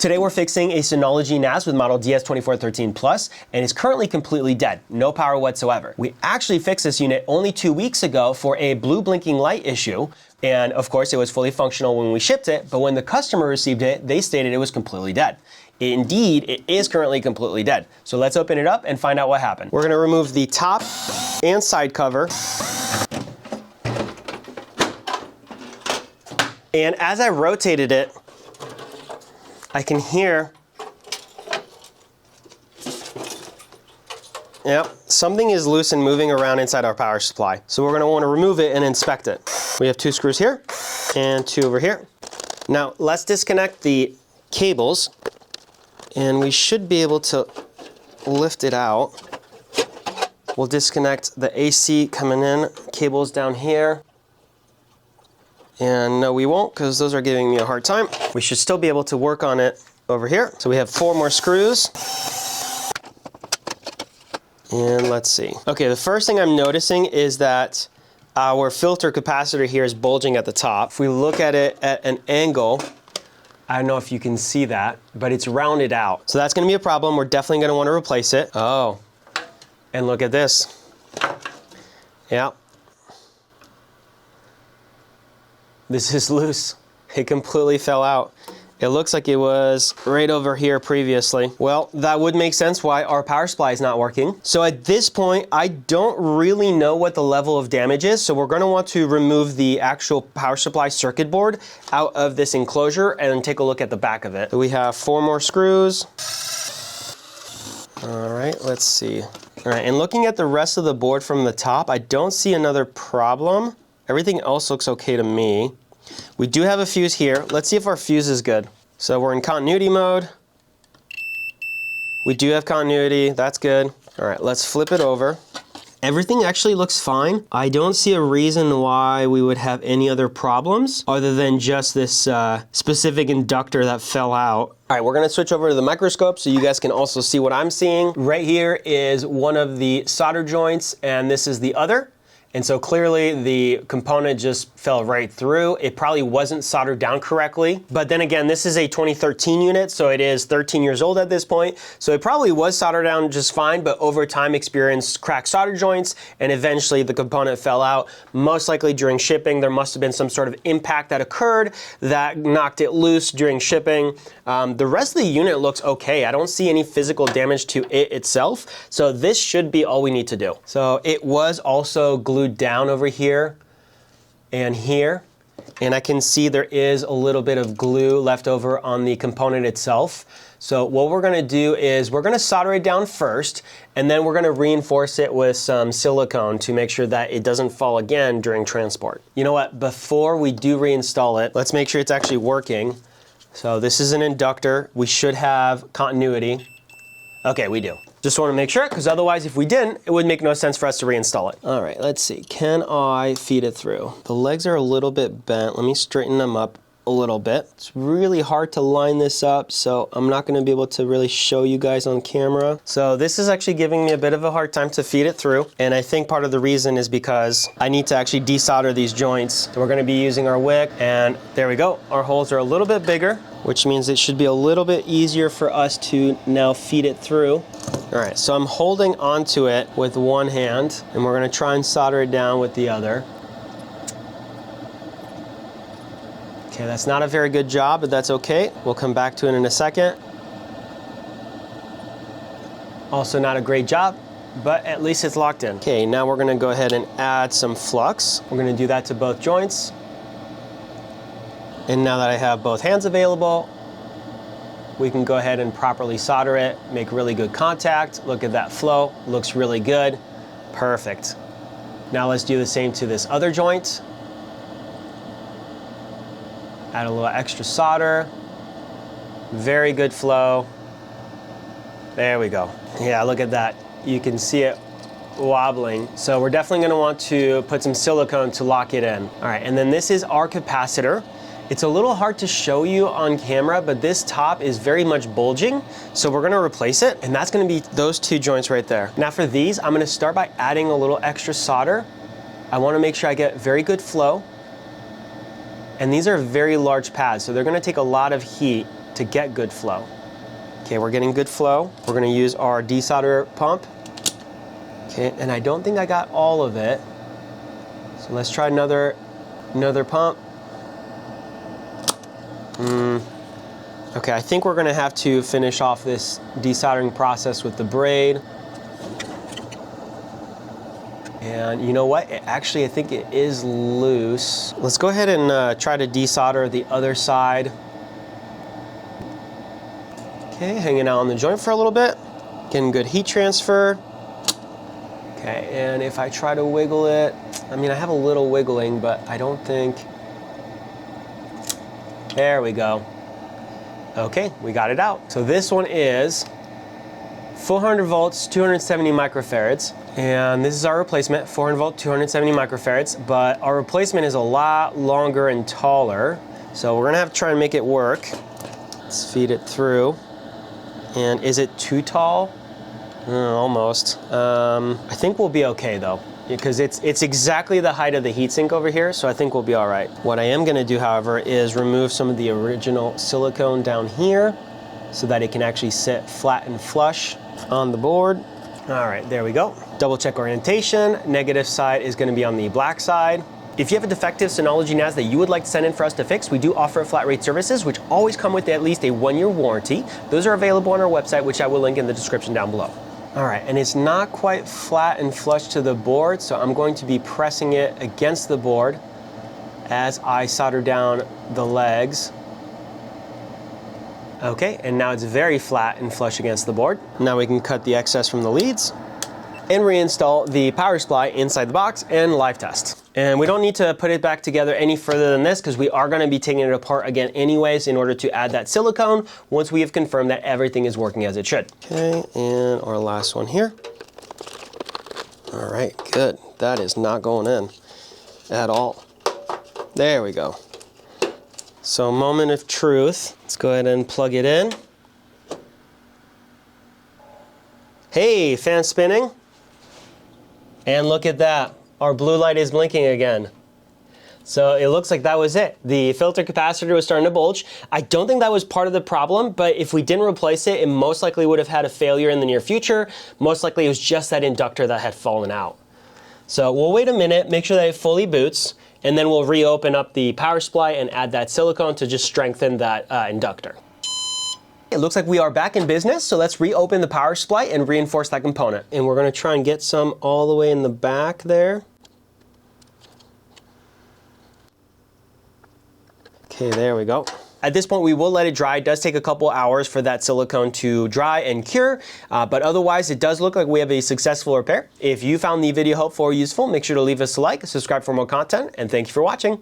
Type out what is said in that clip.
Today we're fixing a Synology NAS with model DS2413 Plus, and it's currently completely dead, no power whatsoever. We actually fixed this unit only 2 weeks ago for a blue blinking light issue, and of course it was fully functional when we shipped it, but when the customer received it, they stated it was completely dead. Indeed, it is currently completely dead. So let's open it up and find out what happened. We're gonna remove the top and side cover. And as I rotated it, I can hear, yep, something is loose and moving around inside our power supply. So we're gonna wanna remove it and inspect it. We have 2 screws here and 2 over here. Now let's disconnect the cables and we should be able to lift it out. We'll disconnect the AC coming in, cables down here. And no, we won't, because those are giving me a hard time. We should still be able to work on it over here. So we have 4 more screws. And let's see. Okay, the first thing I'm noticing is that our filter capacitor here is bulging at the top. If we look at it at an angle, I don't know if you can see that, but it's rounded out. So that's gonna be a problem. We're definitely gonna wanna replace it. Oh, and look at this. Yeah. This is loose. It completely fell out. It looks like it was right over here previously. Well, that would make sense why our power supply is not working. So at this point, I don't really know what the level of damage is, so we're gonna want to remove the actual power supply circuit board out of this enclosure and take a look at the back of it. So we have 4 more screws. All right, let's see. All right, and looking at the rest of the board from the top, I don't see another problem. Everything else looks okay to me. We do have a fuse here. Let's see if our fuse is good. So we're in continuity mode. We do have continuity, that's good. All right, let's flip it over. Everything actually looks fine. I don't see a reason why we would have any other problems other than just this specific inductor that fell out. All right, we're gonna switch over to the microscope so you guys can also see what I'm seeing. Right here is one of the solder joints and this is the other. And so clearly the component just fell right through. It probably wasn't soldered down correctly. But then again, this is a 2013 unit, so it is 13 years old at this point. So it probably was soldered down just fine, but over time experienced cracked solder joints, and eventually the component fell out. Most likely during shipping, there must have been some sort of impact that occurred that knocked it loose during shipping. The rest of the unit looks okay. I don't see any physical damage to it itself. So this should be all we need to do. So it was also glued down over here and here, and I can see there is a little bit of glue left over on the component itself. So what we're gonna do is we're gonna solder it down first, and then we're gonna reinforce it with some silicone to make sure that it doesn't fall again during transport. You know what, before we do reinstall it, let's make sure it's actually working. So this is an inductor. We should have continuity. Okay, we do. Just want to make sure, because otherwise if we didn't, it would make no sense for us to reinstall it. All right, let's see. Can I feed it through? The legs are a little bit bent. Let me straighten them up a little bit. It's really hard to line this up, so I'm not going to be able to really show you guys on camera. So this is actually giving me a bit of a hard time to feed it through, and I think part of the reason is because I need to actually desolder these joints. So we're going to be using our wick, and there we go. Our holes are a little bit bigger, which means it should be a little bit easier for us to now feed it through. All right, so I'm holding onto it with one hand, and we're gonna try and solder it down with the other. Okay, that's not a very good job, but that's okay. We'll come back to it in a second. Also not a great job, but at least it's locked in. Okay, now we're gonna go ahead and add some flux. We're gonna do that to both joints. And now that I have both hands available, we can go ahead and properly solder it, make really good contact. Look at that flow, looks really good. Perfect. Now let's do the same to this other joint. Add a little extra solder. Very good flow. There we go. Yeah, look at that. You can see it wobbling. So we're definitely gonna want to put some silicone to lock it in. All right, and then this is our capacitor. It's a little hard to show you on camera, but this top is very much bulging, so we're gonna replace it, and that's gonna be those 2 joints right there. Now for these, I'm gonna start by adding a little extra solder. I wanna make sure I get very good flow, and these are very large pads, so they're gonna take a lot of heat to get good flow. Okay, we're getting good flow. We're gonna use our desolder pump. Okay, and I don't think I got all of it. So let's try another pump. Okay, I think we're gonna have to finish off this desoldering process with the braid. And you know what? Actually, I think it is loose. Let's go ahead and try to desolder the other side. Okay, hanging out on the joint for a little bit. Getting good heat transfer. Okay, and if I try to wiggle it, I mean, I have a little wiggling, but I don't think... There we go. Okay, we got it out. So this one is 400 volts, 270 microfarads. And this is our replacement, 400 volt, 270 microfarads, but our replacement is a lot longer and taller. So we're gonna have to try and make it work. Let's feed it through. And is it too tall? Almost. I think we'll be okay though, because it's exactly the height of the heatsink over here, so I think we'll be all right. What I am gonna do, however, is remove some of the original silicone down here so that it can actually sit flat and flush on the board. All right, there we go. Double check orientation. Negative side is gonna be on the black side. If you have a defective Synology NAS that you would like to send in for us to fix, we do offer flat rate services, which always come with at least a 1-year warranty. Those are available on our website, which I will link in the description down below. All right, and it's not quite flat and flush to the board, so I'm going to be pressing it against the board as I solder down the legs. Okay, and now it's very flat and flush against the board. Now we can cut the excess from the leads and reinstall the power supply inside the box and live test. And we don't need to put it back together any further than this because we are gonna be taking it apart again anyways in order to add that silicone once we have confirmed that everything is working as it should. Okay, and our last one here. All right, good. That is not going in at all. There we go. So moment of truth. Let's go ahead and plug it in. Hey, fan spinning. And look at that. Our blue light is blinking again. So it looks like that was it. The filter capacitor was starting to bulge. I don't think that was part of the problem, but if we didn't replace it, it most likely would have had a failure in the near future. Most likely it was just that inductor that had fallen out. So we'll wait a minute, make sure that it fully boots, and then we'll reopen up the power supply and add that silicone to just strengthen that inductor. It looks like we are back in business, so let's reopen the power supply and reinforce that component. And we're gonna try and get some all the way in the back there. Okay, there we go. At this point, we will let it dry. It does take a couple hours for that silicone to dry and cure, but otherwise, it does look like we have a successful repair. If you found the video helpful or useful, make sure to leave us a like, subscribe for more content, and thank you for watching.